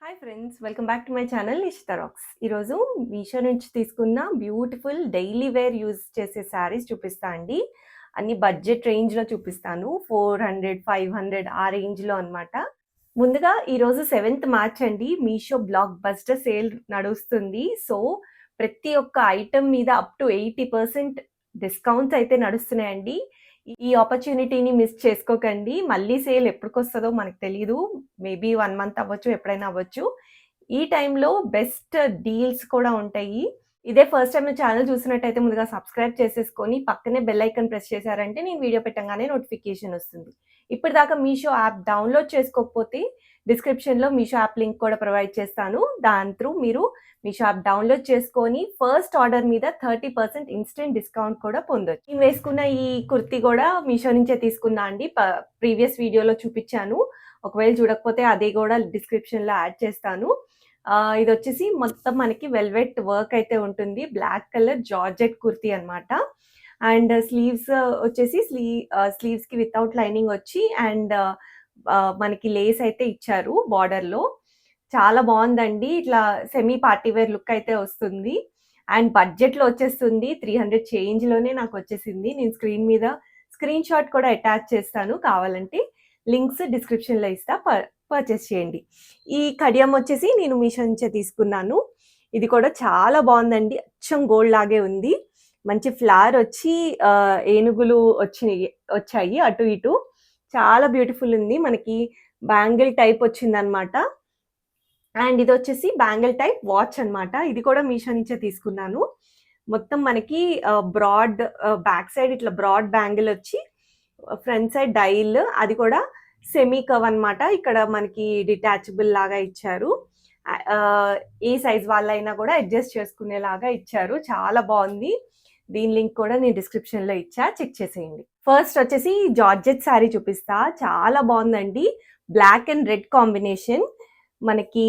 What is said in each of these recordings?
Hi friends, welcome back to my channel Ishita rocks. ఈరోజు మీషో నుంచి తీసుకున్న బ్యూటిఫుల్ డైలీ వేర్ యూజ్ చేసే శారీస్ చూపిస్తా అండి. అన్ని బడ్జెట్ రేంజ్లో చూపిస్తాను. 400, 500 ఆ రేంజ్లో అనమాట. ముందుగా ఈరోజు 7th మార్చ్ అండి. మీషో బ్లాక్ బస్టర్ సేల్ నడుస్తుంది. సో ప్రతి ఒక్క ఐటమ్ మీద అప్ టు 80% డిస్కౌంట్స్ అయితే నడుస్తున్నాయండి. ఈ ఆపర్చునిటీని మిస్ చేసుకోకండి. మళ్ళీ సేల్ ఎప్పటికొస్తదో మనకు తెలీదు. మేబీ 1 మంత్ అవ్వచ్చు, ఎప్పుడైనా అవ్వచ్చు. ఈ టైంలో బెస్ట్ డీల్స్ కూడా ఉంటాయి. ఇదే ఫస్ట్ టైం నా ఛానల్ చూసినట్టయితే ముందుగా సబ్స్క్రైబ్ చేసేసుకొని పక్కనే బెల్ ఐకాన్ ప్రెస్ చేశారంటే నేను వీడియో పెట్టగానే నోటిఫికేషన్ వస్తుంది. ఇప్పటిదాకా మీషో యాప్ డౌన్లోడ్ చేసుకోకపోతే డిస్క్రిప్షన్లో మీషో యాప్ లింక్ కూడా ప్రొవైడ్ చేస్తాను. దాని త్రూ మీరు మీషో యాప్ డౌన్లోడ్ చేసుకొని ఫస్ట్ ఆర్డర్ మీద 30% ఇన్స్టెంట్ డిస్కౌంట్ కూడా పొందొచ్చు. నేను వేసుకున్న ఈ కుర్తీ కూడా మీషో నుంచే తీసుకున్నా అండి. ప్రీవియస్ వీడియోలో చూపించాను. ఒకవేళ చూడకపోతే అదే కూడా డిస్క్రిప్షన్లో యాడ్ చేస్తాను. ఇది వచ్చేసి మొత్తం మనకి వెల్వెట్ వర్క్ అయితే ఉంటుంది. బ్లాక్ కలర్ జార్జెట్ కుర్తీ అనమాట. అండ్ స్లీవ్స్ వచ్చేసి స్లీవ్స్కి వితౌట్ లైనింగ్ వచ్చి అండ్ మనకి లేస్ అయితే ఇచ్చారు బార్డర్లో. చాలా బాగుందండి. ఇట్లా సెమీ పార్టీ వేర్ లుక్ అయితే వస్తుంది. అండ్ బడ్జెట్లో వచ్చేస్తుంది. 300 చేంజ్లోనే నాకు వచ్చేసింది. నేను స్క్రీన్ షాట్ కూడా అటాచ్ చేస్తాను. కావాలంటే లింక్స్ డిస్క్రిప్షన్లో ఇస్తా, పర్చేస్ చేయండి. ఈ కడియం వచ్చేసి నేను మీషో నుంచే తీసుకున్నాను. ఇది కూడా చాలా బాగుందండి. అచ్చం గోల్డ్ లాగే ఉంది. మంచి ఫ్లవర్ వచ్చి ఏనుగులు వచ్చాయి అటు ఇటు. చాలా బ్యూటిఫుల్ ఉంది. మనకి బ్యాంగిల్ టైప్ వచ్చిందనమాట. అండ్ ఇది వచ్చేసి బ్యాంగిల్ టైప్ వాచ్ అనమాట. ఇది కూడా మీషో నుంచే తీసుకున్నాను. మొత్తం మనకి బ్రాడ్ బ్యాక్ సైడ్ ఇట్లా బ్రాడ్ బ్యాంగిల్ వచ్చి ఫ్రంట్ సైడ్ డైల్, అది కూడా సెమీ కవ్ అనమాట. ఇక్కడ మనకి డిటాచబుల్ లాగా ఇచ్చారు. ఏ సైజ్ వాళ్ళైనా కూడా అడ్జస్ట్ చేసుకునేలాగా ఇచ్చారు. చాలా బాగుంది. దీని లింక్ కూడా నేను డిస్క్రిప్షన్లో ఇచ్చా, చెక్ చేసేయండి. ఫస్ట్ వచ్చేసి జార్జెట్ శారీ చూపిస్తా. చాలా బాగుందండి. Black and red combination. మనకి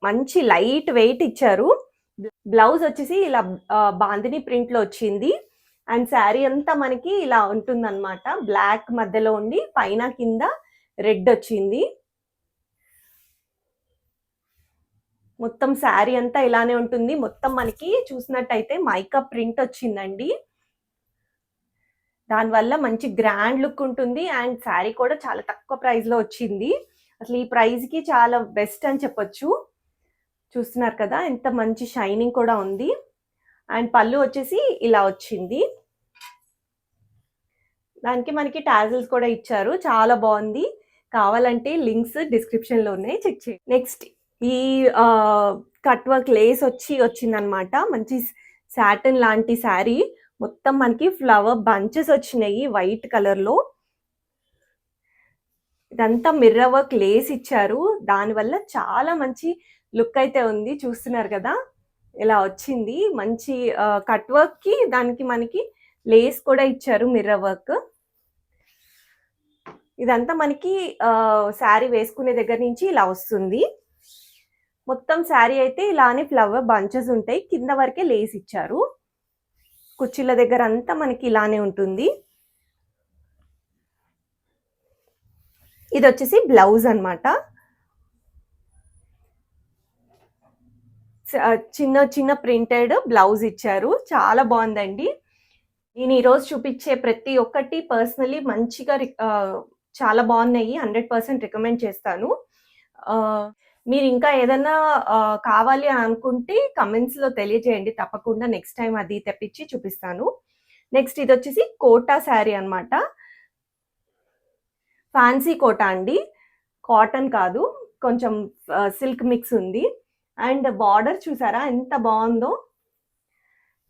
మంచి లైట్ వెయిట్ ఇచ్చారు. బ్లౌజ్ వచ్చేసి ఇలా బాందిని ప్రింట్లో వచ్చింది. అండ్ శారీ అంతా మనకి ఇలా ఉంటుందన్నమాట. బ్లాక్ మధ్యలో ఉండి పైన కింద రెడ్ వచ్చింది. మొత్తం శారీ అంతా ఇలానే ఉంటుంది. మొత్తం మనకి చూసినట్టయితే మైకా ప్రింట్ వచ్చిందండి. దానివల్ల మంచి గ్రాండ్ లుక్ ఉంటుంది. అండ్ శారీ కూడా చాలా తక్కువ ప్రైస్లో వచ్చింది. అసలు ఈ ప్రైస్కి చాలా బెస్ట్ అని చెప్పొచ్చు. చూస్తున్నారు కదా ఎంత మంచి షైనింగ్ కూడా ఉంది. అండ్ పళ్ళు వచ్చేసి ఇలా వచ్చింది. దానికి మనకి టాజిల్స్ కూడా ఇచ్చారు. చాలా బాగుంది. కావాలంటే లింక్స్ డిస్క్రిప్షన్లో ఉన్నాయి, చెక్ చేయండి. నెక్స్ట్ ఈ కట్ వర్క్ లేస్ వచ్చిందనమాట. మంచి సాటిన్ లాంటి శారీ. మొత్తం మనకి ఫ్లవర్ బంచెస్ వచ్చినాయి వైట్ కలర్లో. ఇదంతా మిర్రర్ వర్క్ లేస్ ఇచ్చారు. దానివల్ల చాలా మంచి లుక్ అయితే ఉంది. చూస్తున్నారు కదా ఇలా వచ్చింది. మంచి కట్ వర్క్కి దానికి మనకి లేస్ కూడా ఇచ్చారు, మిర్రర్ వర్క్. ఇదంతా మనకి శారీ వేసుకునే దగ్గర నుంచి ఇలా వస్తుంది. మొత్తం శారీ అయితే ఇలానే ఫ్లవర్ బంచెస్ ఉంటాయి. కింద వరకే లేస్ ఇచ్చారు. కుర్చీల దగ్గర అంతా మనకి ఇలానే ఉంటుంది. ఇది వచ్చేసి బ్లౌజ్ అనమాట. చిన్న చిన్న ప్రింటెడ్ బ్లౌజ్ ఇచ్చారు. చాలా బాగుందండి. నేను ఈరోజు చూపించే ప్రతి ఒక్కటి పర్సనలీ మంచిగా చాలా బాగున్నాయి. 100% రికమెండ్ చేస్తాను. మీరు ఇంకా ఏదైనా కావాలి అని అనుకుంటే కమెంట్స్లో తెలియజేయండి. తప్పకుండా నెక్స్ట్ టైం అది తెప్పించి చూపిస్తాను. నెక్స్ట్ ఇది వచ్చేసి కోటా శారీ అనమాట. ఫ్యాన్సీ కోటా అండి, కాటన్ కాదు, కొంచెం సిల్క్ మిక్స్ ఉంది. అండ్ బార్డర్ చూసారా ఎంత బాగుందో.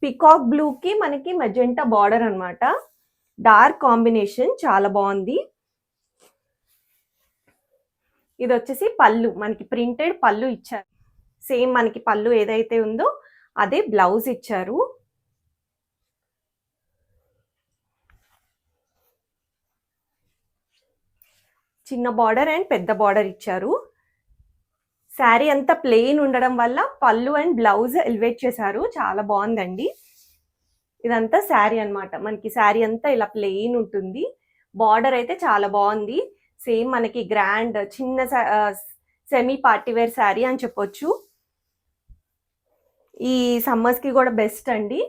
పికాక్ బ్లూకి మనకి మెజెంటా బార్డర్ అనమాట. డార్క్ కాంబినేషన్, చాలా బాగుంది. ఇది వచ్చేసి పళ్ళు, మనకి ప్రింటెడ్ పళ్ళు ఇచ్చారు. సేమ్ మనకి పళ్ళు ఏదైతే ఉందో అదే బ్లౌజ్ ఇచ్చారు. చిన్న బార్డర్ అండ్ పెద్ద బార్డర్ ఇచ్చారు. శారీ అంతా ప్లెయిన్ ఉండడం వల్ల పళ్ళు అండ్ బ్లౌజ్ ఎలివేట్ చేశారు. చాలా బాగుందండి. ఇదంతా శారీ అనమాట. మనకి శారీ అంతా ఇలా ప్లెయిన్ ఉంటుంది. బార్డర్ అయితే చాలా బాగుంది. సేమ్ మనకి గ్రాండ్ చిన్న సెమీ పార్టీ వేర్ శారీ అని చెప్పొచ్చు. ఈ సమ్మర్స్కి కూడా బెస్ట్ అండి.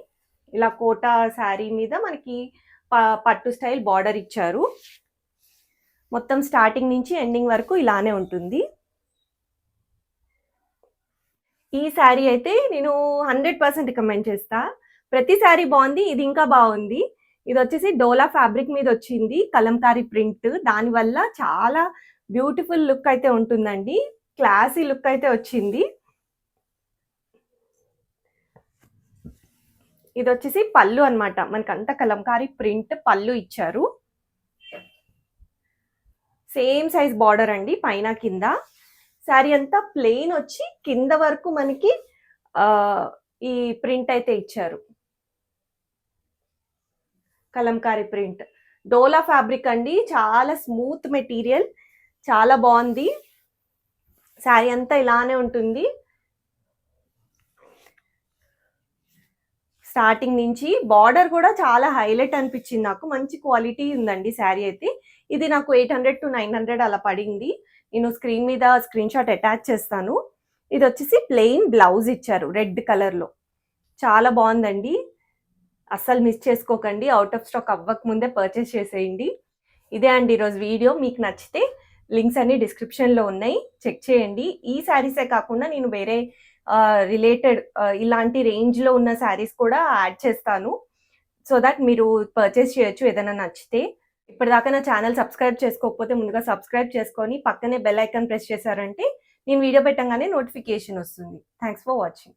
ఇలా కోటా శారీ మీద మనకి పట్టు స్టైల్ బార్డర్ ఇచ్చారు. మొత్తం స్టార్టింగ్ నుంచి ఎండింగ్ వరకు ఇలానే ఉంటుంది. ఈ శారీ అయితే నేను 100% రికమెండ్ చేస్తా. ప్రతి శారీ బాగుంది, ఇది ఇంకా బాగుంది. ఇది వచ్చేసి డోలా ఫ్యాబ్రిక్ మీద వచ్చింది, కలంకారీ ప్రింట్. దానివల్ల చాలా బ్యూటిఫుల్ లుక్ అయితే ఉంటుందండి, క్లాసీ లుక్ అయితే వచ్చింది. ఇది వచ్చేసి పళ్ళు అనమాట, మనకంతా కలంకారీ ప్రింట్ పళ్ళు ఇచ్చారు. సేమ్ సైజ్ బార్డర్ అండి, పైన కింద. శారీ అంతా ప్లెయిన్ వచ్చి కింద వరకు మనకి ఈ ప్రింట్ అయితే ఇచ్చారు, కలంకారీ ప్రింట్. డోలా ఫ్యాబ్రిక్ అండి, చాలా స్మూత్ మెటీరియల్, చాలా బాగుంది. శారీ అంతా ఇలానే ఉంటుంది. స్టార్టింగ్ నుంచి బార్డర్ కూడా చాలా హైలైట్ అనిపించింది నాకు, మంచి క్వాలిటీ ఉందండి శారీ అయితే. ఇది నాకు 800 to 900 అలా పడింది. నేను స్క్రీన్ మీద స్క్రీన్ షాట్ అటాచ్ చేస్తాను. ఇది వచ్చేసి ప్లెయిన్ బ్లౌజ్ ఇచ్చారు రెడ్ కలర్లో, చాలా బాగుందండి. అస్సలు మిస్ చేసుకోకండి, అవుట్ ఆఫ్ స్టాక్ అవ్వక ముందే పర్చేస్ చేసేయండి. ఇదే అండి ఈరోజు వీడియో. మీకు నచ్చితే లింక్స్ అన్ని డిస్క్రిప్షన్లో ఉన్నాయి, చెక్ చేయండి. ఈ శారీసే కాకుండా నేను వేరే రిలేటెడ్ ఇలాంటి రేంజ్లో ఉన్న శారీస్ కూడా యాడ్ చేస్తాను, సో దట్ మీరు పర్చేస్ చేయొచ్చు ఏదైనా నచ్చితే. ఇప్పటిదాకా నా ఛానల్ సబ్స్క్రైబ్ చేసుకోకపోతే ముందుగా సబ్స్క్రైబ్ చేసుకొని పక్కనే బెల్ ఐకాన్ ప్రెస్ చేశారంటే నేను వీడియో పెట్టగానే నోటిఫికేషన్ వస్తుంది. Thanks for watching.